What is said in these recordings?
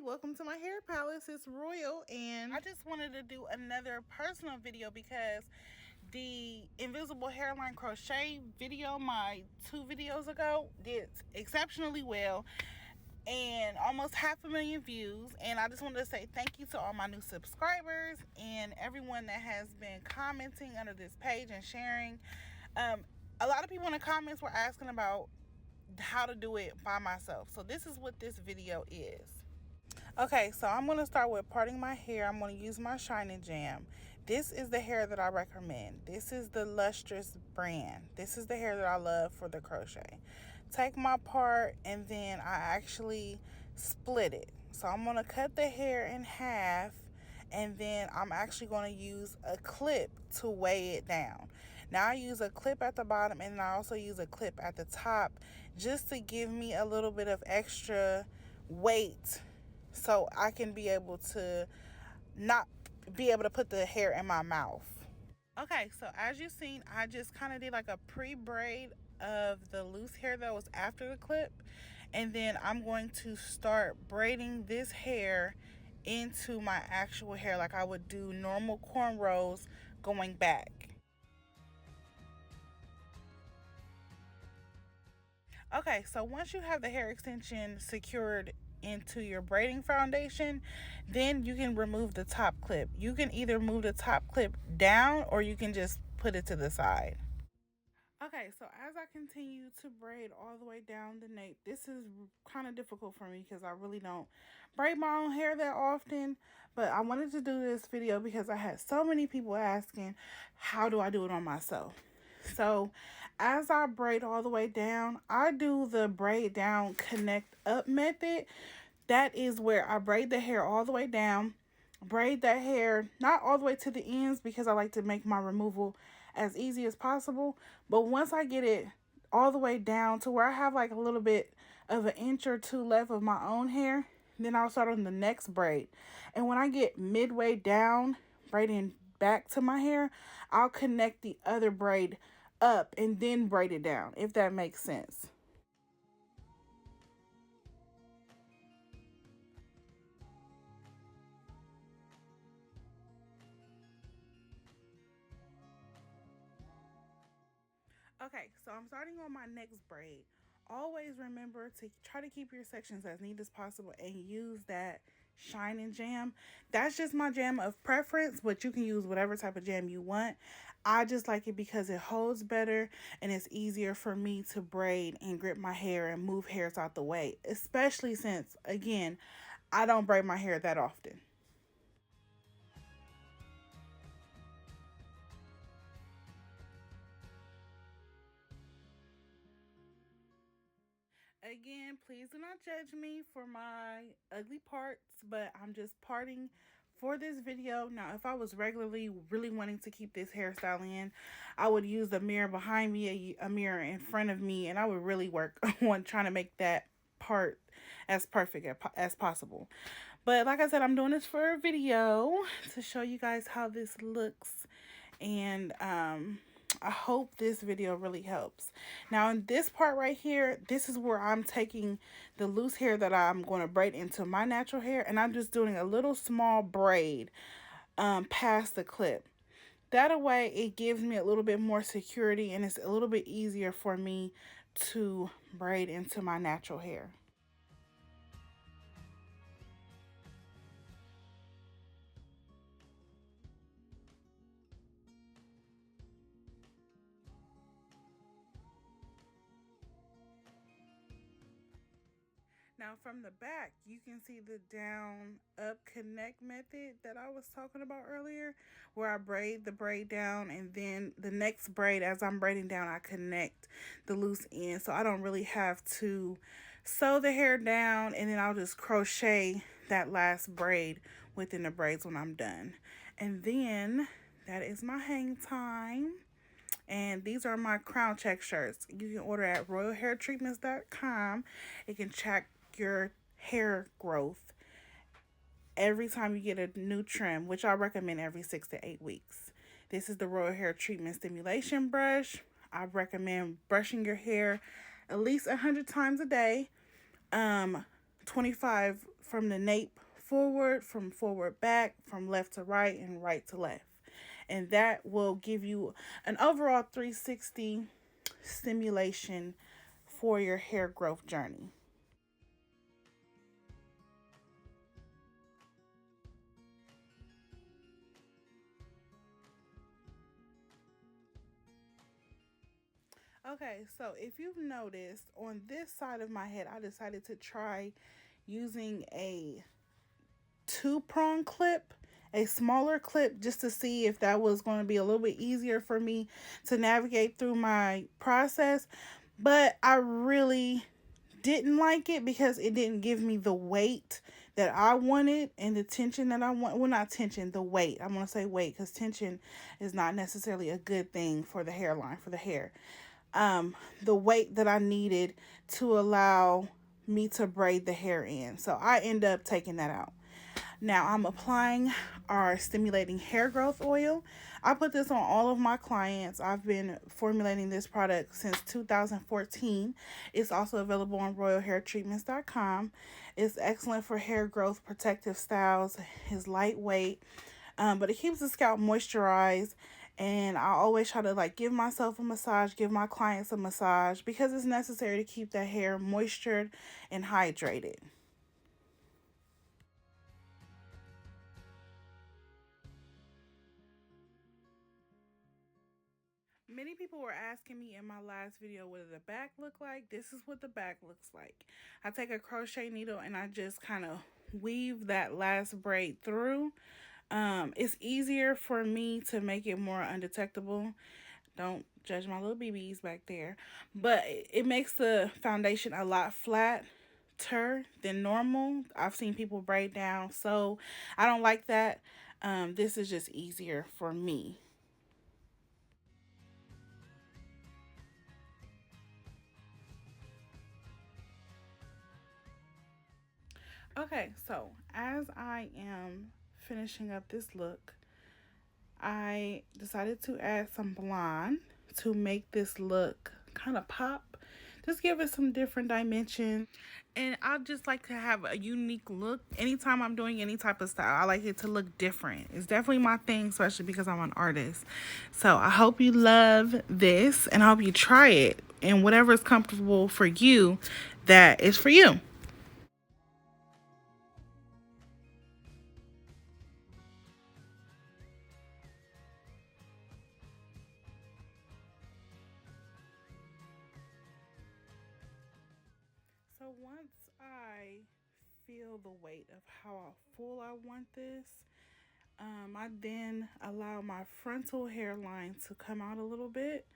Hi, welcome to my hair palace. It's Royal, and I just wanted to do another personal video because the invisible hairline crochet video, my 2 videos ago, did exceptionally well and almost 500,000 views. And I just wanted to say thank you to all my new subscribers and everyone that has been commenting under this page and sharing. A lot of people in the comments were asking about how to do it by myself, so this is what this video is. Okay, so I'm going to start with parting my hair. I'm going to use my Shining Jam. This is the hair that I recommend. This is the Lustrous brand. This is the hair that I love for the crochet. Take my part and then I actually split it. So I'm going to cut the hair in half, and then I'm actually going to use a clip to weigh it down. Now I use a clip at the bottom, and I also use a clip at the top just to give me a little bit of extra weight, so I can be able to not be able to put the hair in my mouth. Okay, so as you've seen, I just kind of did like a pre-braid of the loose hair that was after the clip, and then I'm going to start braiding this hair into my actual hair like I would do normal cornrows going back. Okay, so once you have the hair extension secured into your braiding foundation, then you can remove the top clip. You can either move the top clip down or you can just put it to the side. Okay, so as I continue to braid all the way down the nape, this is kind of difficult for me because I really don't braid my own hair that often, but I wanted to do this video because I had so many people asking, how do I do it on myself? So as I braid all the way down, I do the braid down connect up method. That is where I braid the hair all the way down, braid that hair not all the way to the ends because I like to make my removal as easy as possible. But once I get it all the way down to where I have like a little bit of an inch or two left of my own hair, then I'll start on the next braid. And when I get midway down braiding back to my hair, I'll connect the other braid up and then braid it down, if that makes sense. Okay, so I'm starting on my next braid. Always remember to try to keep your sections as neat as possible and use that Shining Jam. That's just my jam of preference, but you can use whatever type of jam you want. I just like it because it holds better and it's easier for me to braid and grip my hair and move hairs out the way, especially since, again, I don't braid my hair that often. Again, please do not judge me for my ugly parts, but I'm just parting for this video. Now, if I was regularly really wanting to keep this hairstyle in, I would use the mirror behind me, a mirror in front of me, and I would really work on trying to make that part as perfect as possible. But like I said, I'm doing this for a video to show you guys how this looks, and I hope this video really helps. Now in this part right here, this is where I'm taking the loose hair that I'm going to braid into my natural hair, and I'm just doing a little small braid past the clip. That way it gives me a little bit more security, and it's a little bit easier for me to braid into my natural hair. Now from the back, you can see the down up connect method that I was talking about earlier, where I braid the braid down, and then the next braid, as I'm braiding down, I connect the loose end. So I don't really have to sew the hair down, and then I'll just crochet that last braid within the braids when I'm done. And then that is my hang time. And these are my crown check shirts. You can order at royalhairtreatments.com. It can check your hair growth every time you get a new trim, which I recommend every 6 to 8 weeks. This is the Royal Hair Treatment Stimulation Brush. I recommend brushing your hair at least 100 times a day. 25 from the nape forward, from forward back, from left to right, and right to left. And that will give you an overall 360 stimulation for your hair growth journey. Okay, so if you've noticed, on this side of my head, I decided to try using a two-prong clip, a smaller clip, just to see if that was going to be a little bit easier for me to navigate through my process. But I really didn't like it because it didn't give me the weight that I wanted and the tension that I want. Well, not tension, the weight. I'm going to say weight because tension is not necessarily a good thing for the hairline, for the hair. The weight that I needed to allow me to braid the hair in. So I end up taking that out. Now I'm applying our stimulating hair growth oil. I put this on all of my clients. I've been formulating this product since 2014. It's also available on royalhairtreatments.com. It's excellent for hair growth protective styles. It's lightweight, but it keeps the scalp moisturized. And I always try to give myself a massage, give my clients a massage because it's necessary to keep that hair moistured and hydrated. Many people were asking me in my last video, what did the back look like? This is what the back looks like. I take a crochet needle and I just kind of weave that last braid through. It's easier for me to make it more undetectable. Don't judge my little BBs back there. But it makes the foundation a lot flatter than normal. I've seen people braid down, so I don't like that. This is just easier for me. Okay, so as I am finishing up this look, I decided to add some blonde to make this look kind of pop. Just give it some different dimension. And I just like to have a unique look. Anytime I'm doing any type of style, I like it to look different. It's definitely my thing, especially because I'm an artist. So I hope you love this and I hope you try it. And whatever is comfortable for you, that is for you. So once I feel the weight of how full I want this, I then allow my frontal hairline to come out a little bit,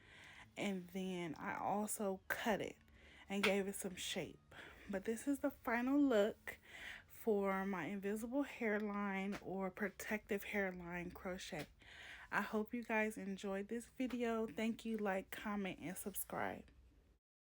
and then I also cut it and gave it some shape. But this is the final look for my invisible hairline or protective hairline crochet. I hope you guys enjoyed this video. Thank you, like, comment, and subscribe.